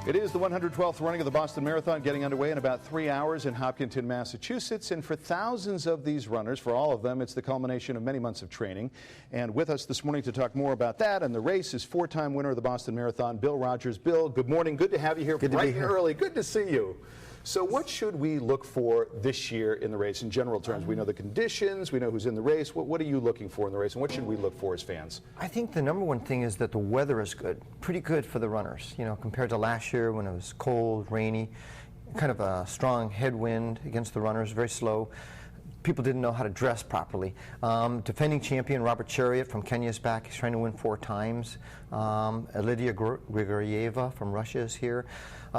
It is the 112th running of the Boston Marathon, getting underway in about 3 hours in Hopkinton, Massachusetts. And for thousands of these runners, for all of them, it's the culmination of many months of training. And with us this morning to talk more about that and the race is four-time winner of the Boston Marathon, Bill Rogers. Bill, good morning. Good to have you here bright and early. Good to see you. So what should we look for this year in the race in general terms? We know the conditions, we know who's in the race. What are you looking for in the race, and what should we look for as fans? I think the number one thing is that the weather is good, pretty good for the runners, you know, compared to last year when it was cold, rainy, kind of a strong headwind against the runners, very slow. People didn't know how to dress properly. Defending champion Robert Chariot from Kenya is back. He's trying to win 4 times. Lydia Grigorieva from Russia is here.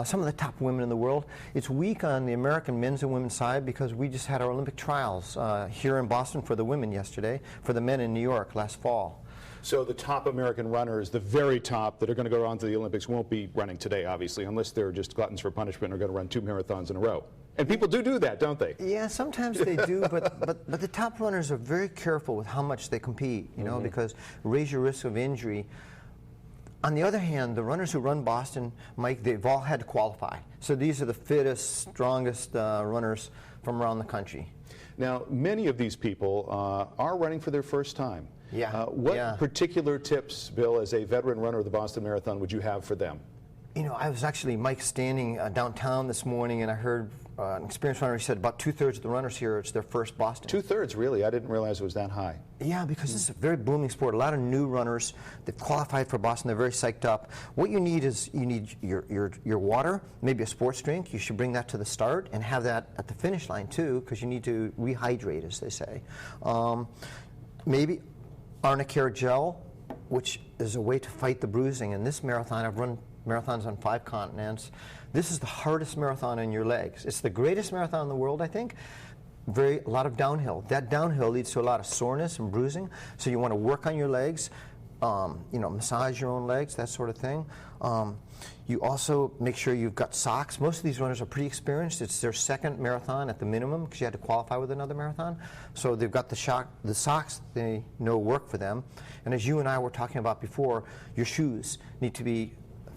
Some of the top women in the world. It's weak on the American men's and women's side because we just had our Olympic trials here in Boston for the women yesterday, for the men in New York last fall. So the top American runners, the very top that are going to go on to the Olympics, won't be running today, obviously, unless they're just gluttons for punishment and are going to run 2 marathons in a row. And people do that, don't they? Yeah, sometimes they do, but the top runners are very careful with how much they compete, you know, because raise your risk of injury. On the other hand, the runners who run Boston, Mike, they've all had to qualify. So these are the fittest, strongest runners from around the country. Now, many of these people are running for their first time. Yeah. What particular tips, Bill, as a veteran runner of the Boston Marathon, would you have for them? You know, I was actually, Mike, standing downtown this morning, and I heard an experienced runner. He said about 2/3 of the runners here, it's their first Boston. 2/3, really? I didn't realize it was that high. Yeah, because this is a very booming sport. A lot of new runners, they've qualified for Boston. They're very psyched up. What you need is your water, maybe a sports drink. You should bring that to the start and have that at the finish line too, because you need to rehydrate, as they say. Maybe Arnicare gel, which is a way to fight the bruising. In this marathon, I've run marathons on 5 continents. This is the hardest marathon in your legs. It's the greatest marathon in the world, I think. A lot of downhill. That downhill leads to a lot of soreness and bruising, so you want to work on your legs, you know, massage your own legs, that sort of thing. You also make sure you've got socks. Most of these runners are pretty experienced. It's their second marathon at the minimum because you had to qualify with another marathon. So they've got the socks they know work for them. And as you and I were talking about before, your shoes need to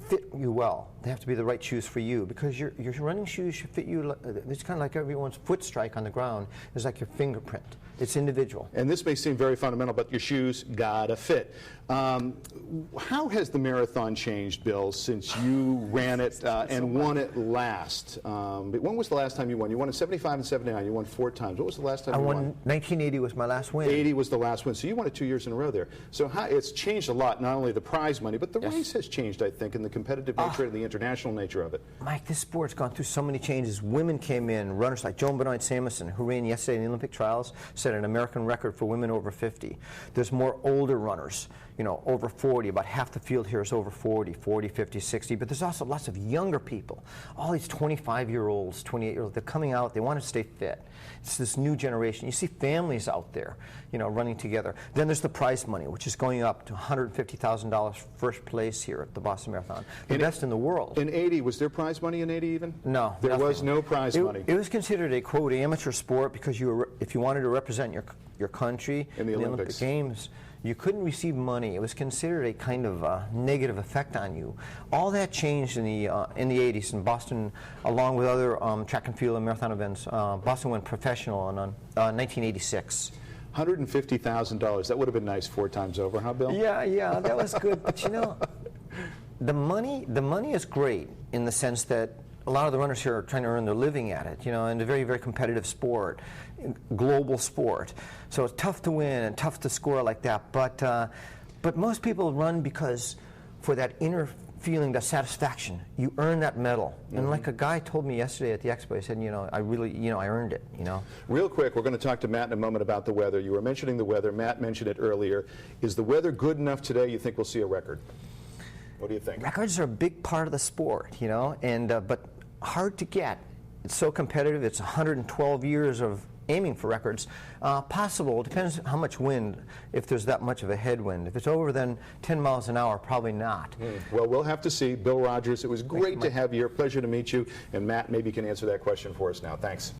fit you well. They have to be the right shoes for you because your running shoes should fit you. It's kind of like everyone's foot strike on the ground. It's like your fingerprint. It's individual. And this may seem very fundamental, but your shoes gotta fit. How has the marathon changed, Bill, since you ran it and won it last? When was the last time you won? You won in 75 and 79. You won 4 times. What was the last time you won? 1980 was my last win. 80 was the last win. So you won it 2 years in a row there. So it's changed a lot, not only the prize money, but the race has changed, I think, in the competitive nature and the international nature of it. Mike, this sport's gone through so many changes. Women came in, runners like Joan Benoit Samuelson, who ran yesterday in the Olympic trials, set an American record for women over 50. There's more older runners, you know, over 40. About half the field here is over 40, 50, 60. But there's also lots of younger people. All these 25-year-olds, 28-year-olds, they're coming out. They want to stay fit. It's this new generation. You see families out there, you know, running together. Then there's the prize money, which is going up to $150,000 first place here at the Boston Marathon. The best in the world. In 80, was there prize money in 80 even? No. There was no prize money. It was considered a, quote, amateur sport because if you wanted to represent your country in the Olympic Games, you couldn't receive money. It was considered a kind of negative effect on you. All that changed in the 80s in Boston, along with other track and field and marathon events. Boston went professional in 1986. $150,000. That would have been nice 4 times over, huh, Bill? Yeah, that was good. But you know, the money is great in the sense that a lot of the runners here are trying to earn their living at it, you know, in a very, very competitive sport, global sport. So it's tough to win and tough to score like that. But most people run because for that inner feeling, that satisfaction, you earn that medal. And like a guy told me yesterday at the expo, he said, you know, I really, you know, I earned it, you know. Real quick, we're going to talk to Matt in a moment about the weather. You were mentioning the weather. Matt mentioned it earlier. Is the weather good enough today you think we'll see a record? What do you think? Records are a big part of the sport, you know, and but hard to get. It's so competitive. It's 112 years of aiming for records. Possible. It depends how much wind, if there's that much of a headwind. If it's over than 10 miles an hour, probably not. Well, we'll have to see. Bill Rogers, it was great to have you here. Pleasure to meet you. And Matt, maybe you can answer that question for us now. Thanks.